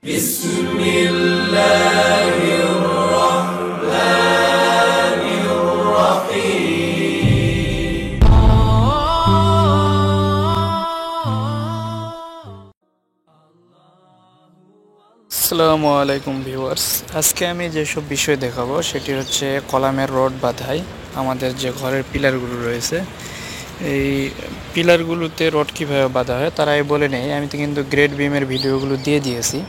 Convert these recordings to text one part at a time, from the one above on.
بسم الله الرحمن الرحيم আসসালামু আলাইকুম ভিউয়ার্স। আজকে আমি যেসব বিষয় দেখাবো সেটি হচ্ছে কলামের রড বাঁধাই। আমাদের যে ঘরের পিলারগুলো রয়েছে, এই পিলারগুলোতে রড কীভাবে বাঁধা হয় তারাই বলে নেই। আমি তো কিন্তু গ্রেড বিমের ভিডিওগুলো দিয়ে দিয়েছি,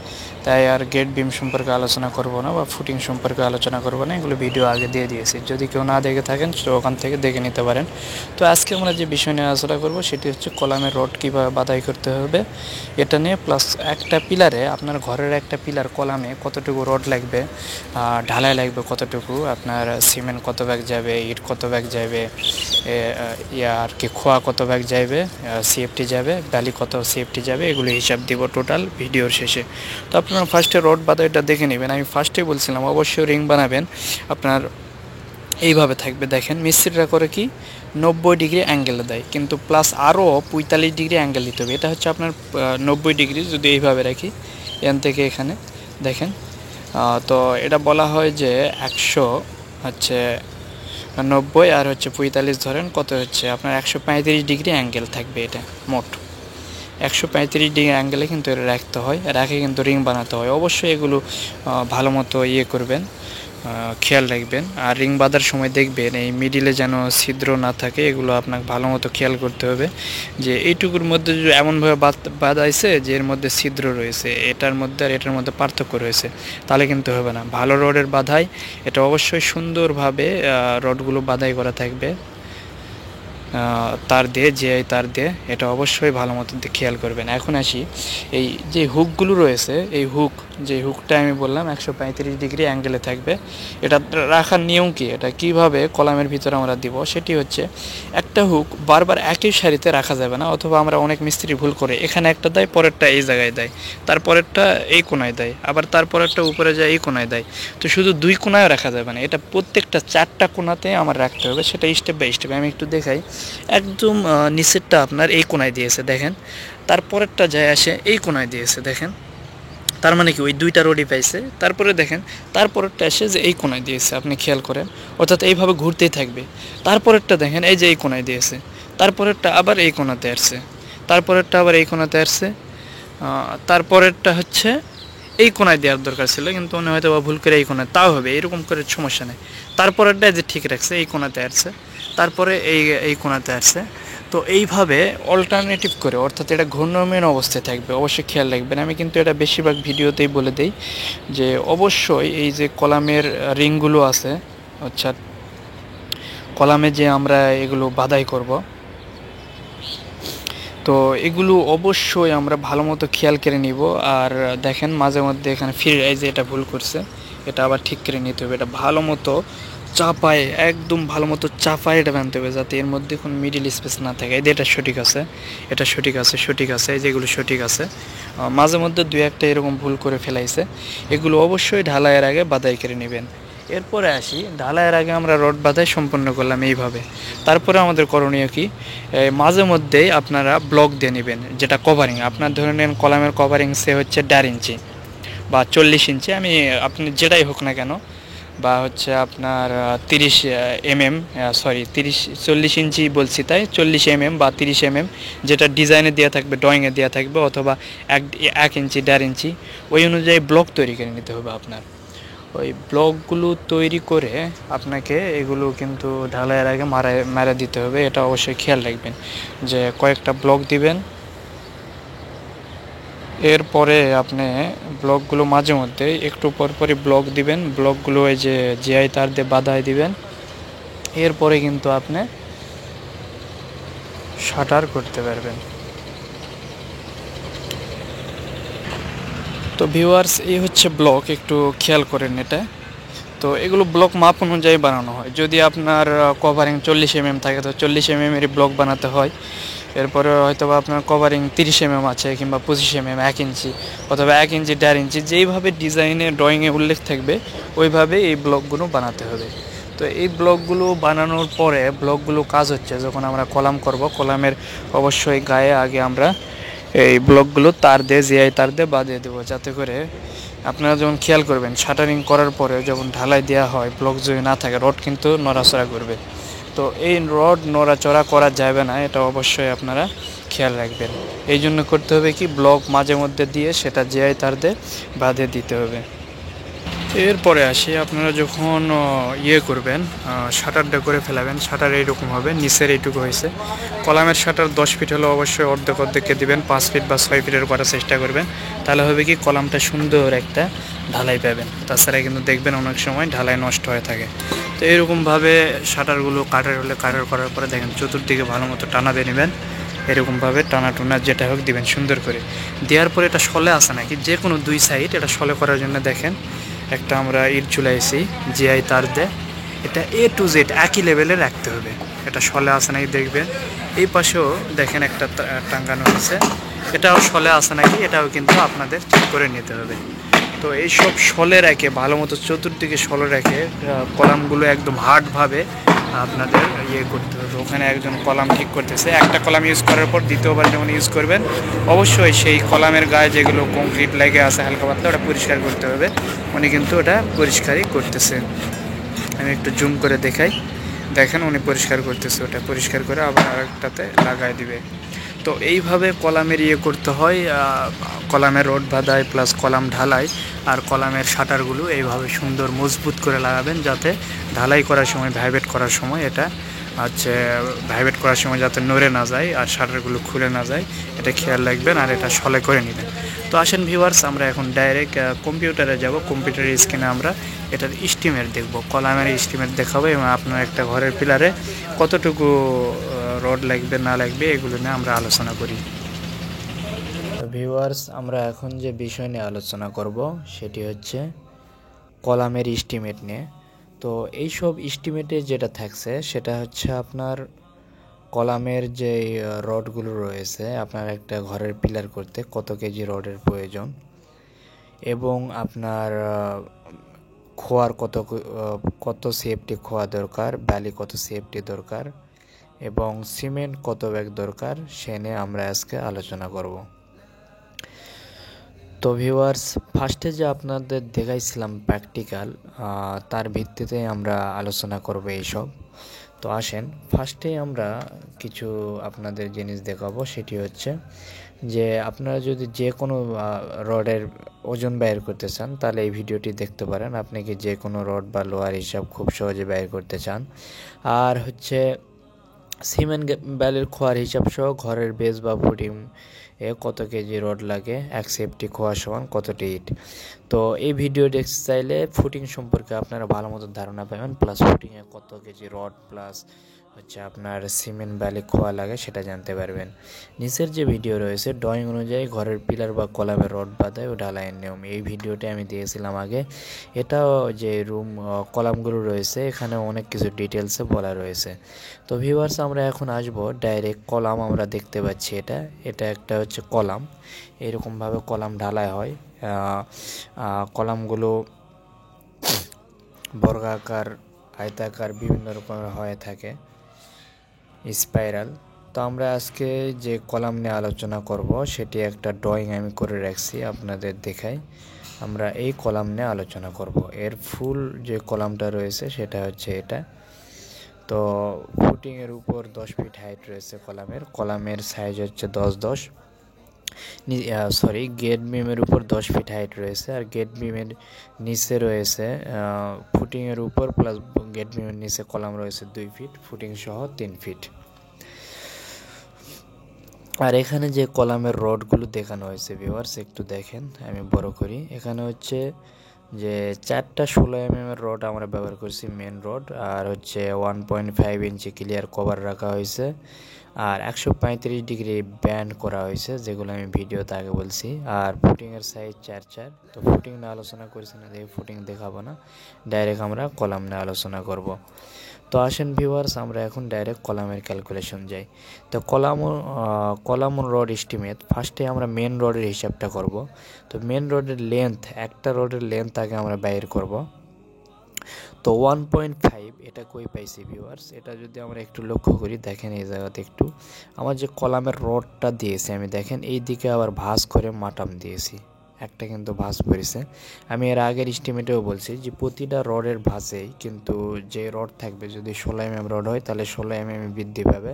তাই আর গ্রেড বিম সম্পর্কে আলোচনা করব না বা ফুটিং সম্পর্কে আলোচনা করব না, এগুলো ভিডিও আগে দিয়ে দিয়েছি। যদি কেউ না দেখে থাকেন তো ওখান থেকে দেখে নিতে পারেন। তো আজকে আমরা যে বিষয় নিয়ে আলোচনা করব সেটি হচ্ছে কলামের রড কীভাবে বাঁধাই করতে হবে এটা নিয়ে, প্লাস একটা পিলারে আপনার ঘরের একটা পিলার কলামে কতটুকু রড লাগবে, ঢালাই লাগবে কতটুকু, আপনার সিমেন্ট কত ব্যাগ যাবে, ইট কত ব্যাগ যাবে, আর কি খোয়া কত ব্যাগ যাবে, সিএফটি যাবে, বালি কত সিএফটি যাবে, এগুলো হিসাব দিব টোটাল ভিডিওর শেষে। তো আপনারা ফার্স্টে রড বাঁধাইটা দেখে নেবেন। আমি ফার্স্টে বলছিলাম অবশ্যই রিং বানাবেন আপনার এইভাবে থাকবে। দেখেন মিস্ত্রিরা করে কি 90 ডিগ্রি অ্যাঙ্গেলে দেয়, কিন্তু প্লাস আরও 45 ডিগ্রি অ্যাঙ্গেল দিতে হবে। এটা হচ্ছে আপনার 90 ডিগ্রি। যদি এইভাবে রাখি এখান থেকে এখানে দেখেন, তো এটা বলা হয় যে 100 হচ্ছে 90 আর হচ্ছে 45 ধরেন, কত হচ্ছে আপনার 135 ডিগ্রি অ্যাঙ্গেল থাকবে। এটা মোট 135 ডিগ্রি অ্যাঙ্গেলে কিন্তু এটা রাখতে হয়, রাখে কিন্তু রিং বানাতে হয়। অবশ্যই এগুলো ভালো মতো করবেন, খেয়াল রাখবেন। আর রিং বাঁধার সময় দেখবেন এই মিডিলে যেন ছিদ্র না থাকে, এগুলো আপনাকে ভালো মতো খেয়াল করতে হবে যে এইটুকুর মধ্যে যদি এমনভাবে বাঁধাইছে যে এর মধ্যে ছিদ্র রয়েছে, এটার মধ্যে আর এটার মধ্যে পার্থক্য রয়েছে, তাহলে কিন্তু হবে না। ভালো রডের বাঁধাই এটা অবশ্যই সুন্দরভাবে রডগুলো বাঁধাই করা থাকবে তার দিয়ে, তার দিয়ে, এটা অবশ্যই ভালো মতো খেয়াল করবেন। এখন আসি এই যে হুকগুলো রয়েছে, এই যে হুকটা আমি বললাম 135 ডিগ্রি অ্যাঙ্গেলে থাকবে। এটা রাখার নিয়ম কি, এটা কিভাবে কলামের ভিতরে আমরা দিব সেটি হচ্ছে, একটা হুক বারবার একই সারিতে রাখা যাবে না, অথবা আমরা অনেক মিস্ত্রি ভুল করে এখানে একটা দেয়, পরেরটা এই জায়গায় দেয়, তারপরেরটা এই কোনায় দেয়, আবার তারপরেরটা উপরে যায় এই কোনায় দেয়। তো শুধু দুই কোনায় রাখা যাবে না, এটা প্রত্যেকটা 4টা কোনাতে আমার রাখতে হবে। সেটা স্টেপ বাই স্টেপ আমি একটু দেখাই। একদম নিচেরটা আপনার এই কোনায় দিয়েছে দেখেন, তারপরেরটা যায় আসে এই কোনায় দিয়েছে দেখেন, তার মানে কি ওই দুইটা রডই পাইছে। তারপরে দেখেন তারপরেরটা এসে যে এই কোনায় দিয়েছে, আপনি খেয়াল করেন, অর্থাৎ এইভাবে ঘুরতেই থাকবে। তারপরেরটা দেখেন এই যে এই কোনায় দিয়েছে, তারপরেরটা আবার এই কোনাতে আসছে, তারপরেরটা আবার এই কোনাতে আসছে, তারপরেরটা হচ্ছে এই কোনায় দেওয়ার দরকার ছিল, কিন্তু উনি হয়তো বা ভুল করে এই কোনায়, তাও হবে, এরকম করে সমস্যা নেই। তারপরেরটা যে ঠিক রাখছে এই কোনাতে আসছে, তারপরে এই কোনাতে আসছে। তো এইভাবে অল্টারনেটিভ করে, অর্থাৎ এটা ঘূর্ণায়মান অবস্থায় থাকবে, অবশ্যই খেয়াল রাখবেন। আমি কিন্তু এটা বেশিরভাগ ভিডিওতেই বলে দিই যে অবশ্যই এই যে কলামের রিংগুলো আছে, অর্থাৎ কলামে যে আমরা এগুলো বাঁধাই করব, তো এগুলো অবশ্যই আমরা ভালো মতো খেয়াল করে নিব। আর দেখেন মাঝে মধ্যে এখানে ফিরে এই যে এটা ভুল করছে, এটা আবার ঠিক করে নিতে হবে। এটা ভালো মতো চাপায়, একদম ভালো মতো চাপায় এটা বানতে হবে, যাতে এর মধ্যে কোনো মিডিল স্পেস না থাকে। এই যে এটা সঠিক আছে, এটা সঠিক আছে, সঠিক আছে, এই যেগুলো সঠিক আছে। মাঝে মধ্যে দুই একটা এরকম ভুল করে ফেলাইছে, এগুলো অবশ্যই ঢালাইয়ের আগে বাদাই করে নেবেন। এরপরে আসি, ঢালাইয়ের আগে আমরা রড বাঁধাই সম্পন্ন করলাম এইভাবে। তারপরে আমাদের করণীয় কি, মাঝে মধ্যেই আপনারা ব্লক দিয়ে নেবেন, যেটা কভারিং আপনার ধরে নেন কলামের কভারিং সে হচ্ছে 1.5 ইঞ্চি বা 40 ইঞ্চি, আমি আপনি যেটাই হোক না কেন, বা হচ্ছে আপনার 30 mm, সরি 40 ইঞ্চি বলছি তাই, 40 mm বা 30 mm, যেটা ডিজাইনে দেওয়া থাকবে, ড্রয়িংয়ে দেওয়া থাকবে, অথবা 1 ইঞ্চি 1.5 ইঞ্চি, ওই অনুযায়ী ব্লক তৈরি করে নিতে হবে আপনার। ওই ব্লকগুলো তৈরি করে আপনাকে এগুলো কিন্তু ঢালাইয়ের আগে মারা দিতে হবে। এটা অবশ্যই খেয়াল রাখবেন যে কয়েকটা ব্লক দিবেন, এরপরে আপনি ব্লকগুলো মাঝে মধ্যে একটু পরপরই ব্লক দিবেন, ব্লকগুলো এই যে জিআই তার দিয়ে বাঁধাই দিবেন। এরপরে কিন্তু আপনি শাটার করতে পারবেন। তো ভিউয়ার্স, এই হচ্ছে ব্লক, একটু খেয়াল করেন এটা। তো এগুলো ব্লক মাপ অনুযায়ী বানানো হয়। যদি আপনার কভারিং 40 mm থাকে তো 40 mm ব্লক বানাতে হয়। এরপরে হয়তো বা আপনার কভারিং 30 mm আছে, কিংবা 25 mm, 1 ইঞ্চি, অথবা 1 ইঞ্চি 1.5 ইঞ্চি, যেইভাবে ডিজাইনে ড্রয়িংয়ে উল্লেখ থাকবে ওইভাবে এই ব্লকগুলো বানাতে হবে। তো এই ব্লকগুলো বানানোর পরে ব্লকগুলো কাজ হচ্ছে যখন আমরা কলাম করব, কলামের অবশ্যই গায়ে আগে আমরা এই ব্লকগুলো তার দিয়ে জিআই তার দিয়ে বাঁধিয়ে দেবো, যাতে করে আপনারা যখন খেয়াল করবেন শাটারিং করার পরে যখন ঢালাই দেওয়া হয় ব্লক যদি না থাকে রড কিন্তু নড়াচড়া করবে। তো এই রড নড়াচড়া করা যাবে না, এটা অবশ্যই আপনারা খেয়াল রাখবেন। এই জন্য করতে হবে কি, ব্লক মাঝে মধ্যে দিয়ে সেটা জিআই তার দিয়ে বাঁধিয়ে দিতে হবে। এরপরে আসি, আপনারা যখন করবেন শাটারটা করে ফেলাবেন, শাটার এইরকম হবে, নিচের এইটুকু হয়েছে। কলামের শাটার 10 ফিট হলে অবশ্যই অর্ধেক অর্ধেককে দিবেন, 5 ফিট বা 6 ফিটের করার চেষ্টা করবেন। তাহলে হবে কি, কলামটা সুন্দর একটা ঢালাই পাবেন। তাছাড়া কিন্তু দেখবেন অনেক সময় ঢালাই নষ্ট হয়ে থাকে। তো এরকমভাবে শাটারগুলো কাটার হলে কাটার করার পরে দেখেন চতুর্দিকে ভালো মতো টানা দিয়ে নেবেন। এরকমভাবে টানা টুনা যেটা হোক দিবেন সুন্দর করে। দেওয়ার পরে এটা শলে আসে নাকি, যে কোনো 2 সাইড এটা শলে করার জন্য দেখেন একটা আমরা ইট ঝুলাইছি জিআই তার দিয়ে। এটা A to Z একই লেভেলে রাখতে হবে। এটা শলে আসে নাকি দেখবেন। এই পাশেও দেখেন একটা টাঙ্গানো আছে, এটাও শলে আসে নাকি, এটাও কিন্তু আপনাদের ঠিক করে নিতে হবে। তো এইসব শলে রেখে ভালো মতো চতুর্দিকে শলে রেখে কলামগুলো একদম হার্ডভাবে আপনাদের করতে হবে। ওখানে একজন কলাম ঠিক করতেছে, একটা কলাম ইউজ করার পর দ্বিতীয়বার যখন ইউজ করবেন অবশ্যই সেই কলামের গায়ে যেগুলো কংক্রিট লেগে আছে হালকা পাতলা ওটা পরিষ্কার করতে হবে। উনি কিন্তু ওটা পরিষ্কারই করতেছে। আমি একটু জুম করে দেখাই, দেখেন উনি পরিষ্কার করতেছে, ওটা পরিষ্কার করে আবার আরেকটাতে লাগাই দিবে। তো এইভাবে কলামের করতে হয়, কলামের রড বাঁধাই প্লাস কলাম ঢালাই আর কলামের শাটারগুলো এইভাবে সুন্দর মজবুত করে লাগাবেন, যাতে ঢালাই করার সময় ভাইব্রেট করার সময় এটা ভাইব্রেট করার সময় যাতে নড়ে না যায় আর শাটারগুলো খুলে না যায়, এটা খেয়াল রাখবেন আর এটা শলে করে নেবেন। তো আসেন ভিউয়ার্স, আমরা এখন ডাইরেক্ট কম্পিউটারে যাব। কম্পিউটারের স্ক্রিনে আমরা এটার এস্টিমেট দেখব, কলামের এস্টিমেট দেখাবো এবং আপনার একটা ঘরের পিলারে কতটুকু রড লাগবে না লাগবে এগুলো নিয়ে আমরা আলোচনা করি। ভিউয়ার্স, আমরা এখন যে বিষয় নিয়ে আলোচনা করব সেটি হচ্ছে কলামের এস্টিমেট নিয়ে। তো এইসব এস্টিমেটে যেটা থাকছে সেটা হচ্ছে আপনার কলামের যে রডগুলো রয়েছে, আপনার একটা ঘরের পিলার করতে কত কেজি রডের প্রয়োজন এবং আপনার খোয়ার কত সেফটি খোয়া দরকার, বালি কত সেফটি দরকার এবং সিমেন্ট কত ব্যাগ দরকার, সে নিয়ে আমরা আজকে আলোচনা করব। তো ভিউয়ার্স, ফার্স্টে যে আপনাদের দেখাইছিলাম প্র্যাকটিক্যাল, তার ভিত্তিতে আমরা আলোচনা করব এইসব। তো আসেন, ফার্স্টে আমরা কিছু আপনাদের জিনিস দেখাবো, সেটি হচ্ছে যে আপনারা যদি যে কোনো রডের ওজন বাইর করতে চান তাহলে এই ভিডিওটি দেখতে পারেন। আপনি কি যে কোনো রড বা লোহার হিসাব খুব সহজে বাইর করতে চান, আর হচ্ছে সিমেন্ট ব্যালের খোয়ার হিসাব সহ ঘরের বেস বা ফুটিং কত কেজি রড লাগে, এক সেফটি খোয়া সমান কতটি ইট। তো এই ভিডিও দেখতে চাইলে ফুটিং সম্পর্কে আপনারা ভালো মতো ধারণা পাবেন, প্লাস ফুটিংয়ে কত কেজি রড প্লাস হচ্ছে আপনার সিমেন্ট ব্যালে খোয়া লাগে সেটা জানতে পারবেন। নিচের যে ভিডিও রয়েছে ড্রয়িং অনুযায়ী ঘরের পিলার বা কলামের রড বাঁধাই ও ঢালাইয়ের নিয়ম, এই ভিডিওটি আমি দিয়েছিলাম আগে। এটাও যে রুম কলামগুলো রয়েছে এখানে অনেক কিছু ডিটেলসে বলা রয়েছে। তো ভিউয়ার্স, আমরা এখন আসবো ডাইরেক্ট কলাম। আমরা দেখতে পাচ্ছি এটা একটা হচ্ছে কলাম, এরকমভাবে কলাম ঢালাই হয়। কলামগুলো বর্গাকার, আয়তাকার, বিভিন্ন রকমের হয়ে থাকে, স্পাইরাল। তো আমরা আজকে যে কলাম নিয়ে আলোচনা করব সেটি একটা ড্রয়িং আমি করে রাখছি, আপনাদের দেখাই। আমরা এই কলাম নিয়ে আলোচনা করব। এর ফুল যে কলামটা রয়েছে সেটা হচ্ছে এটা। তো ফুটিংয়ের উপর 10 ফিট হাইট রয়েছে কলামের সাইজ হচ্ছে 10-10, গেট বিমের উপর 10 ফিট হাইট রয়েছে আর গেট বিমের নিচে রয়েছে ফুটিংয়ের উপর প্লাস গেট বিমের নিচে কলাম রয়েছে 2 ফিট, ফুটিং সহ 3 ফিট। আর এখানে যে কলামের রডগুলো দেখানো হয়েছে ভিউয়ার্স, একটু দেখেন, আমি বড় করি। এখানে হচ্ছে যে 4টা 16 mm এর রড আমরা ব্যবহার করছি, মেন রড, আর হচ্ছে 1.5 ইঞ্চি ক্লিয়ার কভার রাখা হয়েছে আর 135 ডিগ্রি ব্যান্ড করা হয়েছে, যেগুলো আমি ভিডিওতে আগে বলছি। আর ফুটিংয়ের সাইজ 4-4। তো ফুটিং নিয়ে আলোচনা করেছি না, দেখে ফুটিং দেখাবো না, ডাইরেক্ট আমরা কলাম নিয়ে আলোচনা করব। তো আসেন ভিউয়ার্স, আমরা এখন ডাইরেক্ট কলামের ক্যালকুলেশন যাই। তো কলাম রড এস্টিমেট, ফার্স্টে আমরা মেন রডের হিসাবটা করব। তো মেন রডের লেন্থ, একটা রডের লেন্থ আগে আমরা বাইর করব। তো 1.5 এটা কই পাইছি ভিউয়ার্স, এটা যদি আমরা একটু লক্ষ্য করি, দেখেন এই জায়গাতে একটু আমার যে কলামের রডটা দিয়েছি আমি, দেখেন এই দিকে আবার ভাঁজ করে মাটাম দিয়েছি, একটা কিন্তু ভাঁজ পড়েছে। আমি এর আগের এস্টিমেটেও বলছি যে প্রতিটা রডের ভাঁজেই কিন্তু যে রড থাকবে, যদি 16 mm রড হয় তাহলে 16 mm বৃদ্ধি পাবে,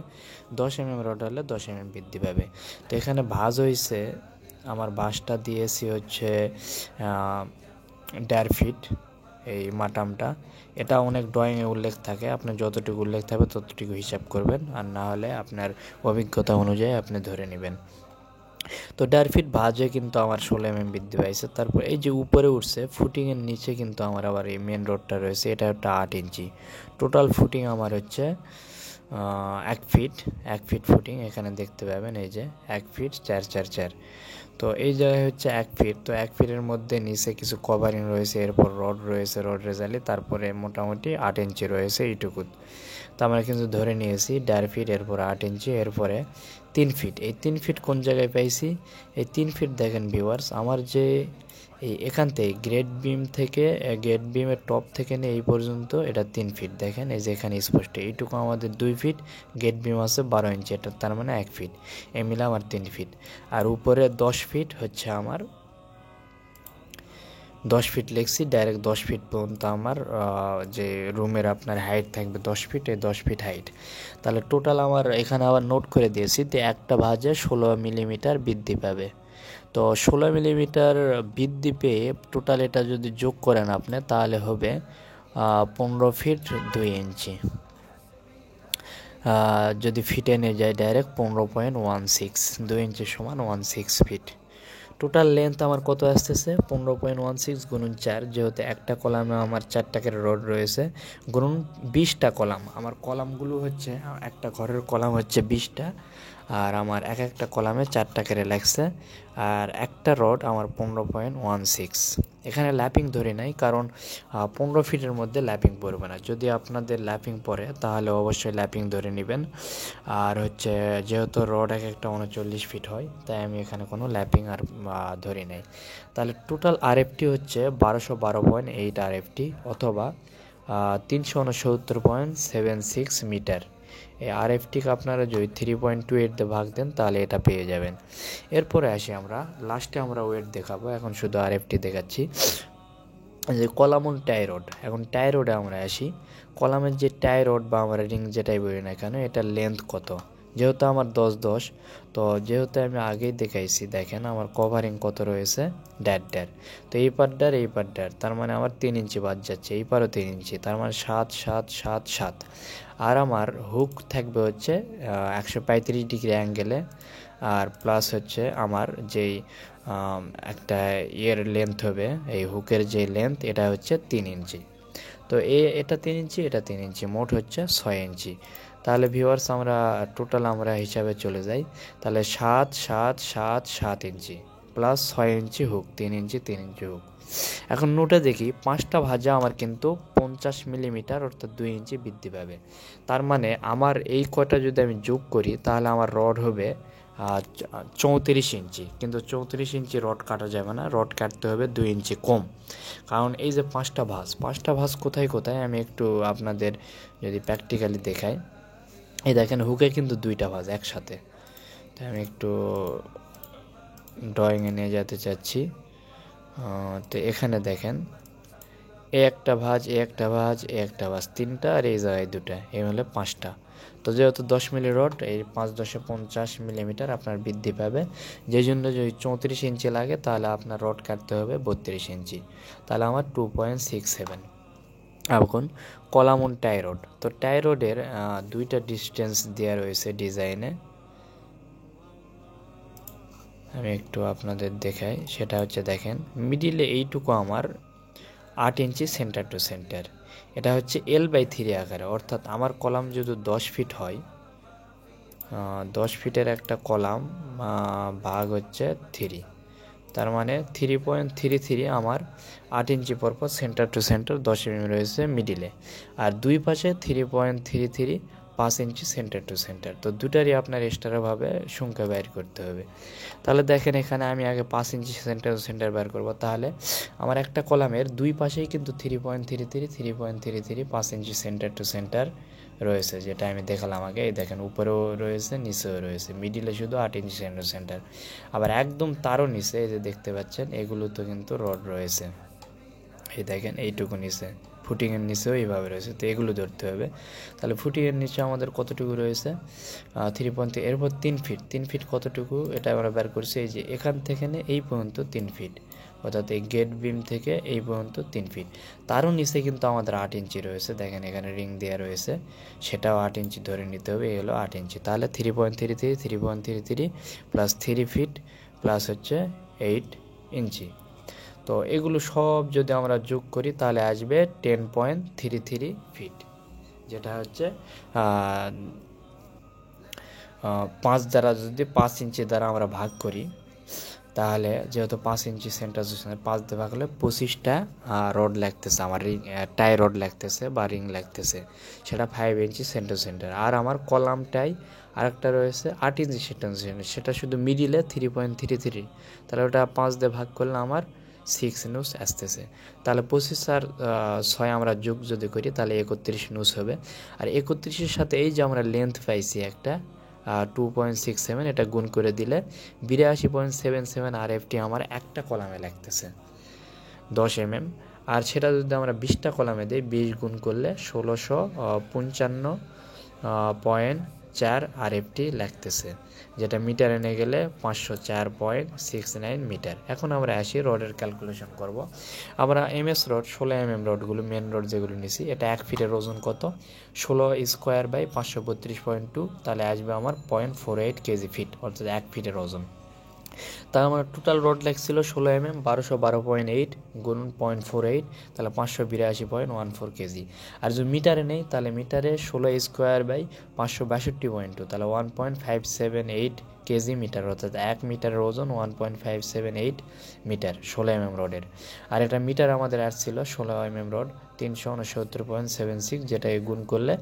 10 mm রড হলে 10 mm বৃদ্ধি পাবে। তো এখানে ভাঁজ হয়েছে, আমার বাঁশটা দিয়েছি হচ্ছে 1.5 ফিট এই মাটামটা। এটা অনেক ড্রয়িংয়ে উল্লেখ থাকে, আপনার যতটুকু উল্লেখ থাকবে ততটুকু হিসাব করবেন, আর না হলে আপনার অভিজ্ঞতা অনুযায়ী আপনি ধরে নেবেন। তো 1.5 ফিট ভাঁজে কিন্তু আমার 16 mm বৃদ্ধি পাইছে। তারপর এই যে উপরে উঠছে ফুটিংয়ের নিচে কিন্তু আমার আবার এই মেন রোডটা রয়েছে, এটা একটা 8 ইঞ্চি। টোটাল ফুটিং আমার হচ্ছে 1 ফিট ফুটিং এখানে দেখতে পাবেন, এই যে 1 ফিট 4 তো এই জায়গায় হচ্ছে 1 ফিট। তো 1 ফিটের মধ্যে নিচে কিছু কভারিং রয়েছে, এরপর রড রয়েছে, রড রেজালি, তারপরে মোটামুটি 8 ইঞ্চি রয়েছে এইটুকু। তো আমরা কিন্তু ধরে নিয়েছি 1.5 ফিট, এরপর 8 ইঞ্চি, এরপরে 3 ফিট। এই 3 ফিট কোন জায়গায় পাইছি? এই 3 ফিট দেখেন ভিউয়ার্স, আমার যে এই এখান থেকে গ্রেড বিম থেকে, গ্রেড বিমের টপ থেকে নিয়ে এই পর্যন্ত এটা 3 ফিট। দেখেন এই যে এখানে স্পষ্ট, এইটুকু আমাদের 2 ফিট, গ্রেড বিম আছে 12 ইঞ্চি, এটা তার মানে 1 ফিট, এই মিলে আমার 3 ফিট। আর উপরে 10 ফিট হচ্ছে আমার 10 ফিট লিখছি, ডাইরেক্ট 10 ফিট পর্যন্ত আমার যে রুমের আপনার হাইট থাকবে 10 ফিট, এই 10 ফিট হাইট। তাহলে টোটাল আমার এখানে আবার নোট করে দিয়েছি যে একটা ভাঁজে 16 মিলিমিটার বৃদ্ধি পাবে। তো 16 মিলিমিটার বৃদ্ধি পেয়ে টোটাল এটা যদি যোগ করেন আপনি, তাহলে হবে 15 ফিট 2 ইঞ্চি। যদি ফিটে নিয়ে যায় ডাইরেক্ট 15.16, 2 ইঞ্চি সমান 16 ফিট। টোটাল লেন্থ আমার কত আসতেছে? 15.16 গুণন 4, যেহেতু একটা কলামে আমার 4টা করে রড রয়েছে, গুণন 20টা কলাম। আমার কলামগুলো হচ্ছে, একটা ঘরের কলাম হচ্ছে 20টা, আর আমার একটা কলামে 4টা করে লাগছে, আর একটা রড আমার 15.16। এখানে ল্যাপিং ধরে নাই, কারণ 15 ফিটের মধ্যে ল্যাপিং পড়বে না। যদি আপনাদের ল্যাপিং পড়ে তাহলে অবশ্যই ল্যাপিং ধরে নেবেন। আর হচ্ছে যেহেতু রড একটা 39 ফিট হয়, তাই আমি এখানে কোনো ল্যাপিং আর ধরি নাই। তাহলে টোটাল আরএফটি হচ্ছে 1212.8 আরএফটি, অথবা 369.76 মিটার। এই আরএফটিকে আপনারা যদি 3.28 দিয়ে ভাগ দেন তাহলে এটা পেয়ে যাবেন। এরপরে আসি আমরা লাস্টে, আমরা ওয়েট দেখাবো, এখন শুধু আরএফটি দেখাচ্ছি। যে কলামন টাই রড, এখন টাই রডে আমরা আসি। কলামের যে টাই রড বা আমরা রিং যেটাই বলি না কেন, এটার লেন্থ কত? যেহেতু আমার 10-10, তো যেহেতু আমি আগেই দেখাইছি, দেখেন আমার কভারিং কত রয়েছে, 1.5। তো এই পার্টটার এই পার্টটার, তার মানে আমার 3 ইঞ্চি বাদ যাচ্ছে, এই পারও 3 ইঞ্চি, তার মানে 7 7 7 7। আর আমার হুক থাকবে হচ্ছে 135 ডিগ্রি অ্যাঙ্গেলে, আর প্লাস হচ্ছে আমার যেই একটা লেন্থ হবে, এই হুকের যে লেন্থ, এটা হচ্ছে 3 ইঞ্চি। তো এটা 3 ইঞ্চি, এটা 3 ইঞ্চি, মোট হচ্ছে 6 ইঞ্চি। তাহলে ভিউয়ার্স আমরা টোটাল আমরা হিসাবে চলে যাই, তাহলে 7 7 7 7 ইঞ্চি প্লাস 6 ইঞ্চি হুক, 3 ইঞ্চি 3 ইঞ্চি হুক। এখন নোটে দেখি 5টা ভাজা আমার কিন্তু 50 মিলিমিটার অর্থাৎ 2 ইঞ্চি বৃদ্ধি পাবে। তার মানে আমার এই কয়টা যদি আমি যোগ করি তাহলে আমার রড হবে 34 ইঞ্চি। কিন্তু 34 ইঞ্চি রড কাটা যাবে না, রড কাটতে হবে 2 ইঞ্চি কম। কারণ এই যে 5টা ভাঁজ কোথায় কোথায় আমি একটু আপনাদের যদি প্র্যাকটিক্যালি দেখাই, এই দেখেন হুকে কিন্তু 2টা ভাঁজ একসাথে। তাই আমি একটু ড্রয়িংয়ে নিয়ে যেতে চাচ্ছি। তো এখানে দেখেন একটা ভাঁজ, একটা ভাঁজ, একটা ভাঁজ, 3টা, আর এই জায়গায় 2টা, এই হলে 5টা। তো যেহেতু 10 মিলি রড, এই 5×10 = 50 মিলিমিটার আপনার বৃদ্ধি পাবে। যেই জন্য যদি 34 ইঞ্চি লাগে তাহলে আপনার রড কাটতে হবে 32 ইঞ্চি, তাহলে আমার 2.67। এখন কলামন টাই রড, তো টাই রডের 2টা ডিস্টেন্স দেওয়া রয়েছে ডিজাইনে, আমি একটু আপনাদের দেখাই। সেটা হচ্ছে দেখেন মিডিলে এইটুকু আমার 8 ইঞ্চি সেন্টার টু সেন্টার, এটা হচ্ছে L/3 আকারে, অর্থাৎ আমার কলাম যদি 10 ফিট হয়, 10 ফিটের একটা কলাম ভাগ হচ্ছে 3, তার মানে 3.33 আমার 8 ইঞ্চি পরপর সেন্টার টু সেন্টার 10 mm রয়েছে মিডিলে, আর দুই পাশে 3.33 5 ইঞ্চি সেন্টার টু সেন্টার। তো দুটারই আপনার এক্সট্রাভাবে সংখ্যা বের করতে হবে। তাহলে দেখেন এখানে আমি আগে 5 ইঞ্চি সেন্টার টু সেন্টার বের করব। তাহলে আমার একটা কলামের দুই পাশেই কিন্তু 3.33 5 ইঞ্চি সেন্টার টু সেন্টার রয়েছে, যেটা আমি দেখালাম আগে। এই দেখেন উপরেও রয়েছে, নিচেও রয়েছে, মিডিলে শুধু 8 ইঞ্চি সেন্টার সেন্টার। আবার একদম তারও নিচে এই যে দেখতে পাচ্ছেন এগুলো তো কিন্তু রড রয়েছে, এই দেখেন এইটুকু নিচে, ফুটিংয়ের নিচেও এইভাবে রয়েছে। তো এগুলো ধরতে হবে। তাহলে ফুটিংয়ের নিচে আমাদের কতটুকু রয়েছে 3.3, এরপর 3 ফিট কতটুকু এটা আমরা বের করছি। এই যে এখান থেকে এই পর্যন্ত 3 ফিট, অর্থাৎ এই গেট বিম থেকে এই পর্যন্ত 3 ফিট। তারও নিচে কিন্তু আমাদের 8 ইঞ্চি রয়েছে, দেখেন এখানে রিং দেওয়া রয়েছে, সেটাও 8 ইঞ্চি ধরে নিতে হবে। এই হলো 8 ইঞ্চি। তাহলে 3.33 প্লাস 3 ফিট প্লাস হচ্ছে 8 ইঞ্চি। তো এগুলো সব যদি আমরা যোগ করি তাহলে আসবে 10.33 ফিট, যেটা হচ্ছে 5 দ্বারা যদি 5 ইঞ্চি দ্বারা আমরা ভাগ করি, তাহলে যেহেতু 5 ইঞ্চি সেন্টার 5 দিয়ে ভাগ হলে 25টা রড লাগতেছে আমার, রিং টাই রড লাগতেছে বা রিং লাগতেছে, সেটা 5 ইঞ্চি সেন্টার সেন্টার। আর আমার কলামটাই আরেকটা রয়েছে 8 ইঞ্চি সেন্টার সেন্টার, সেটা শুধু মিডিলে 3.33। তাহলে ওটা 5 দিয়ে ভাগ করলে আমার 6 নুস আসতেছে। তাহলে 25 আর 6 আমরা যোগ যদি করি তাহলে 31 নুস হবে। আর 31-এর সাথে এই যে আমরা লেন্থ পাইছি একটা 2.67, এটা গুণ করে দিলে 82.77 RFT আমার একটা কলামে লাগতেছে 10 mm। আর সেটা যদি আমরা 20টা কলামে দিই, 20 গুণ করলে 1655.4 RFT লাগতেছে, যেটা মিটারে নিয়ে গেলে 504.69 মিটার। এখন আমরা আসি রডের ক্যালকুলেশন করব। আমরা MS রড 16 mm রডগুলো, মেন রড যেগুলো নিছি, এটা 1 ফিটের ওজন কত 16²/532.2, তাহলে আসবে আমার 0.48 কেজি ফিট, অর্থাৎ 1 ফিটের ওজন। তাহলে আমার টোটাল রড লাগছিল 16 mm 1212.8 গুণন 0.48, তাহলে 582.14 কেজি। আর যদি মিটারে নেই তাহলে মিটারে 16²/562.2, তাহলে 1.578 কেজি মিটার, অর্থাৎ 1 মিটারের ওজন 1.578 মিটার 16 mm রডের। আর এটা মিটার আমাদের আসছিল 16 mm রড 369.76, যেটাকে গুণ করলে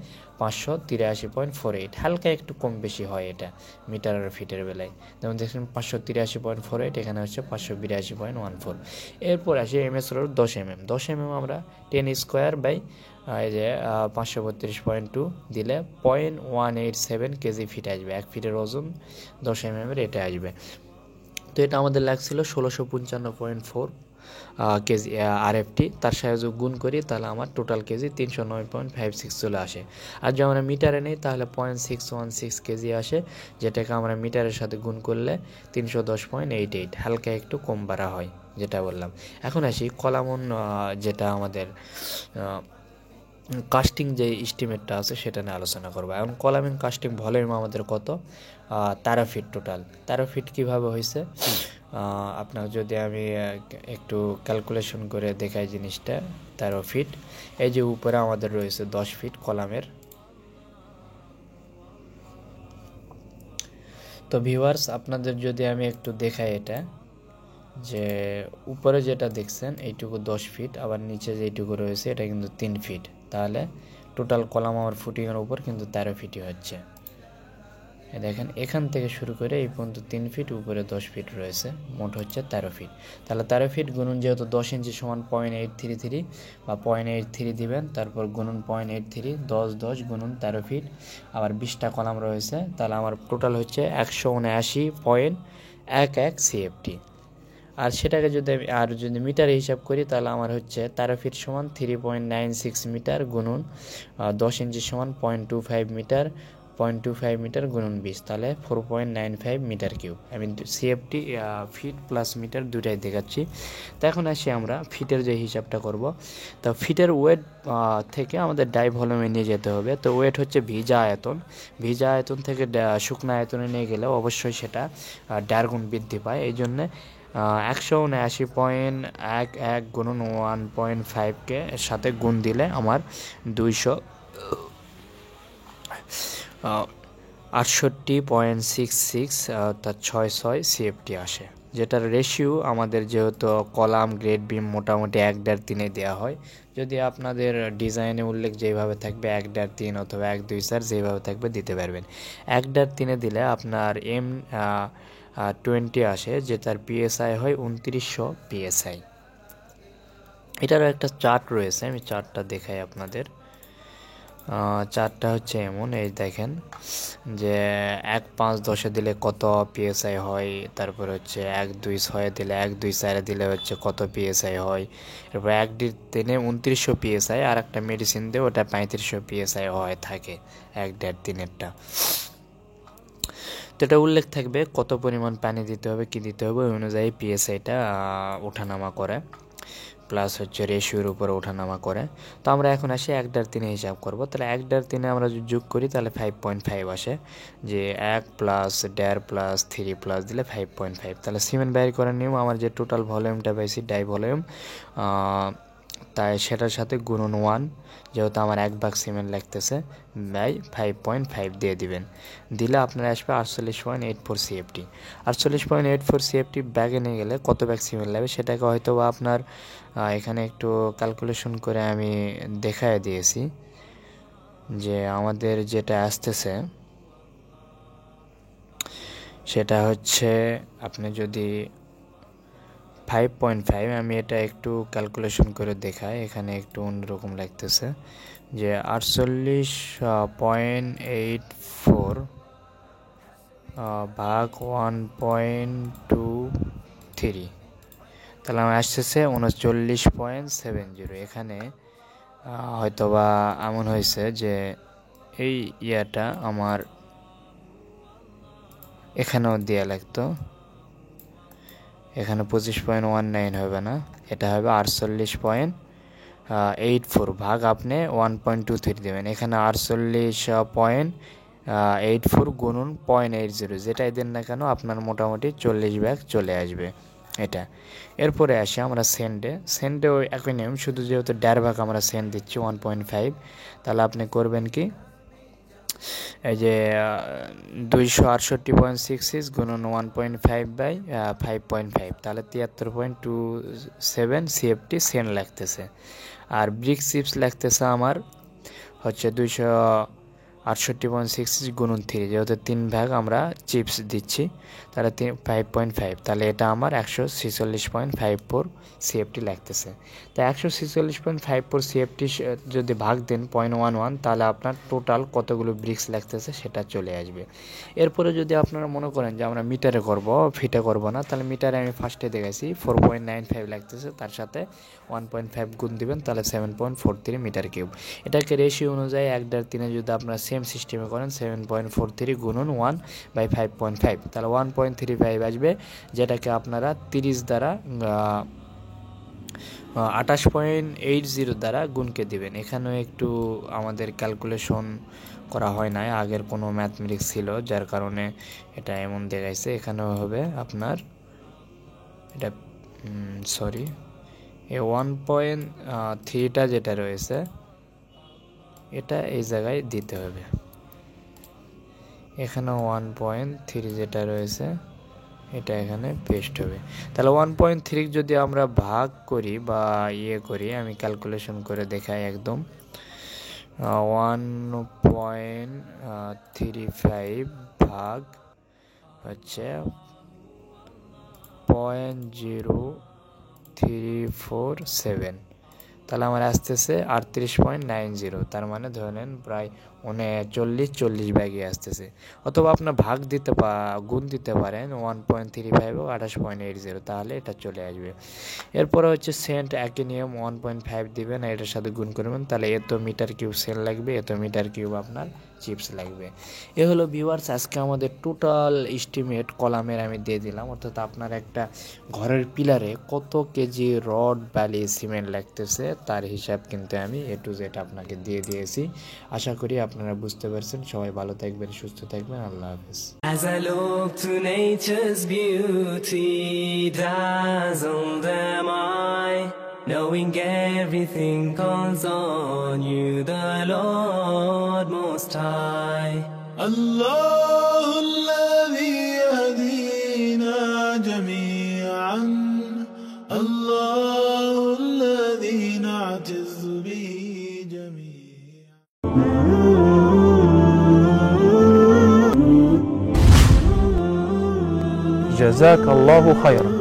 583.48, হালকা একটু কম বেশি হয় এটা মিটার আর ফিটের বেলায়। যেমন দেখছেন 583.48, এখানে হচ্ছে 582.14। এরপর আসে MS রড 10 mm। 10 mm আমরা 10² এই যে 532.2 দিলে 0.187 কেজি ফিট আসবে, 1 ফিটের ওজন 10 mm এর এটা আসবে। তো এটা আমাদের লাগছিল 1655.4 কেজি RFT। তার সাহায্যে গুণ করি তাহলে আমার টোটাল কেজি 309.56 চলে আসে। আর যদি আমরা মিটারে নেই তাহলে 0.616 কেজি আসে, যেটাকে আমরা মিটারের সাথে গুণ করলে 310.88, হালকা একটু কম বাড়া হয়, যেটা বললাম। এখন আসি কলামন, যেটা আমাদের কাস্টিং যে এস্টিমেটটা আছে সেটা নিয়ে আলোচনা করবো। এখন কলামিং কাস্টিং ভলিউম আমাদের কত 13 ফিট টোটাল। 13 ফিট কীভাবে হয়েছে আপনার যদি আমি একটু ক্যালকুলেশন করে দেখাই জিনিসটা। 13 ফিট, এই যে উপরে আমাদের রয়েছে 10 ফিট কলামের। তো ভিউয়ার্স আপনাদের যদি আমি একটু দেখাই, এটা যে উপরে যেটা দেখছেন এইটুকু 10 ফিট, আবার নিচে যেটুকু রয়েছে এটা কিন্তু 3 ফিট। তাহলে টোটাল কলাম আমার ফুটিংয়ের উপর কিন্তু 13 ফিটই হচ্ছে। দেখেন এখান থেকে শুরু করে এই পর্যন্ত 3 ফিট, উপরে 10 ফিট রয়েছে, মোট হচ্ছে 13 ফিট। তাহলে 13 ফিট গুণন যেহেতু 10 ইঞ্চি সমান 0.833 বা 0.83 দিবেন, তারপর গুণন 0.83, 10 গুণন 13 ফিট, আবার 20টা কলাম রয়েছে, তাহলে আমার টোটাল হচ্ছে 179.11 CFT। আর সেটাকে যদি মিটারে হিসাব করি তাহলে আমার হচ্ছে 13 ফিট সমান 3.96 মিটার গুণন 10 ইঞ্চি সমান 0.25 মিটার, 0.25 মিটার গুণন 20, তাহলে 4.95 মিটার কিউব। আমি CFT ফিট প্লাস মিটার দুটাই দেখাচ্ছি। তো এখন আসি আমরা ফিটের যে হিসাবটা করব। তো ফিটের ওয়েট থেকে আমাদের ডাই ভলিউমে নিয়ে যেতে হবে। তো ওয়েট হচ্ছে ভিজা আয়তন, ভিজা আয়তন থেকে শুকনো আয়তনে নিয়ে গেলে অবশ্যই সেটা 1.5 গুণ বৃদ্ধি পায়। এই জন্যে 179.11 গুণন 1.5কে এর সাথে গুণ দিলে আমার 268.66 অর্থাৎ 66 CFT আসে। যেটার রেশিও আমাদের যেহেতু কলাম গ্রেড বিম মোটামুটি 1/3 দেওয়া হয়। যদি আপনাদের ডিজাইনে উল্লেখ যেভাবে থাকবে 1/3 অথবা 1/2 যেভাবে থাকবে দিতে পারবেন। 1/3 দিলে আপনার M20 আসে, যেটার পিএসআই হয় 2900 পিএসআই। এটারও একটা চার্ট রয়েছে, আমি চার্টটা দেখাই আপনাদের। চার্টটা হচ্ছে এমন, এই দেখেন যে 1, 5, 10 দিলে কত পিএসআই হয়, তারপর হচ্ছে 1, 2, 6 দিলে 1, 2, 4 দিলে হচ্ছে কত পিএসআই হয়, এরপর 1/3 2900 পিএসআই, আর একটা মেডিসিন দিয়ে ওটা 3500 পিএসআই হয় থাকে 1/3-টা। তো এটা উল্লেখ থাকবে কত পরিমাণ পানি দিতে হবে, কি দিতে হবে, ওই অনুযায়ী পিএসআইটা ওঠানামা করে, প্লাস হচ্ছে রেশিওর উপরে ওঠানামা করে। তো আমরা এখন আসি 1/3 হিসাব করব। তাহলে 1/3 আমরা যদি যোগ করি তাহলে 5.5 আসে, যে 1 প্লাস 1.5 প্লাস 3 প্লাস দিলে 5.5। তাহলে সিমেন্ট বাইর করার নিয়ম, আমার যে টোটাল ভলিউমটা পাইছি ডাই ভলিউম, তাই সেটার সাথে গুণন 1, যেহেতু আমার 1 ভাগ সিমেন্ট লাগতেছে, বাই 5.5 দিয়ে দিবেন। দিলে আপনার আসবে 48.84 সিএফটি। 48.84 সিএফটি ব্যাগে নিয়ে গেলে কত ব্যাগ সিমেন্ট লাগবে সেটাকে হয়তো বা আপনার এখানে একটু ক্যালকুলেশন করে আমি দেখায় দিয়েছি, যে আমাদের যেটা আসতেছে সেটা হচ্ছে, আপনি যদি 5.5, আমি এটা একটু ক্যালকুলেশন করে দেখাই, এখানে একটু অন্যরকম লাগতেছে, যে 48.84 ভাগ 1.23, তাহলে আমার আসতেছে 39.70। এখানে হয়তোবা এমন হয়েছে যে এই ইয়াটা আমার এখানেও দেওয়া লাগতো, এখানে 25.19 হবে না, এটা হবে 48.84 ভাগ আপনি 1.23 দেবেন। এখানে 48.84 গুণন 0.80, যেটাই দেন না কেন আপনার মোটামুটি 40 ব্যাগ চলে আসবে এটা। এরপরে আসি আমরা সেন্টে ওই একই নিয়ম, শুধু যেহেতু 1.5 ভাগ আমরা সেন্ট দিচ্ছি 1.5, তাহলে আপনি করবেন কি, এই যে 268.66 গুণন 1.5 বাই 5.5, তাহলে 73.27 সিএফটি সেন্ট লাগতেছে। আর ব্রিক চিপস লাগতেছে আমার হচ্ছে 268.66 গুণন 3, যেহেতু 3 ভাগ আমরা চিপস দিচ্ছি, তাহলে 5.5, তাহলে এটা আমার 146.54 সিএফটি লাগতেছে। তাই 146.54 সিএফটি যদি ভাগ দেন 0.11, তাহলে আপনার টোটাল কতগুলো ব্রিক্স লাগতেছে সেটা চলে আসবে। এরপরে যদি আপনারা মনে করেন যে আমরা মিটারে করব, ফিটে করব না, তাহলে মিটারে আমি ফার্স্টে দেখাইছি 4.95 লাগতেছে, তার সাথে 1.5 গুণ দিবেন, তাহলে 7.43 মিটার কিউব। এটাকে রেশিও অনুযায়ী 1/3 যদি আপনারা সেম সিস্টেমে করেন 7.43 গুণন 1/5.5, তাহলে 1.35 আসবে, যেটাকে আপনারা 30 দ্বারা 28.80 দ্বারা গুণকে দিবেন। এখানেও একটু আমাদের ক্যালকুলেশন করা হয় নাই, আগের কোনো ম্যাথমেটিক্স ছিল যার কারণে এটা এমন দেখাইছে। এখানেও হবে আপনার এটা সরি, এই 1.3টা যেটা রয়েছে এটা এই জায়গায় দিতে হবে, এখানে 1.3 যেটা রয়েছে এটা এখানে পেস্ট হবে। তাহলে 1.3 যদি আমরা ভাগ করি বা করি, আমি ক্যালকুলেশন করে দেখাই একদম, 1.35 ভাগ হচ্ছে 0.0347, তাহলে আমার আসতেছে 38.90, তার মানে ধরে নেন প্রায় 40 ব্যাগে আসতেছে। অথবা আপনার ভাগ দিতে গুণ দিতে পারেন 1.35 ও 28.80, তাহলে এটা চলে আসবে। এরপরে হচ্ছে সেন্ট, একই নিয়ম 1.5 দিবেন, এটার সাথে গুণ করবেন, তাহলে এত মিটার কিউব সেন্ট লাগবে, এত মিটার কিউব আপনার চিপস লাগবে। এ হলো ভিউয়ার্স আজকে আমাদের টোটাল এস্টিমেট কলামের আমি দিয়ে দিলাম, অর্থাৎ আপনার একটা ঘরের পিলারে কত কেজি রড বালি সিমেন্ট লাগতেছে তার হিসাব কিন্তু আমি A to Z আপনাকে দিয়ে দিয়েছি। আশা করি আপনারা বুঝতে পারছেন। সবাই ভালো থাকবেন, সুস্থ থাকবেন, আল্লাহ হাফেজ। As I look to nature's beauty, dazzled am I, knowing everything calls on you, the Lord Most High. الله الذي يهدينا جميعا جزاك الله خيرا.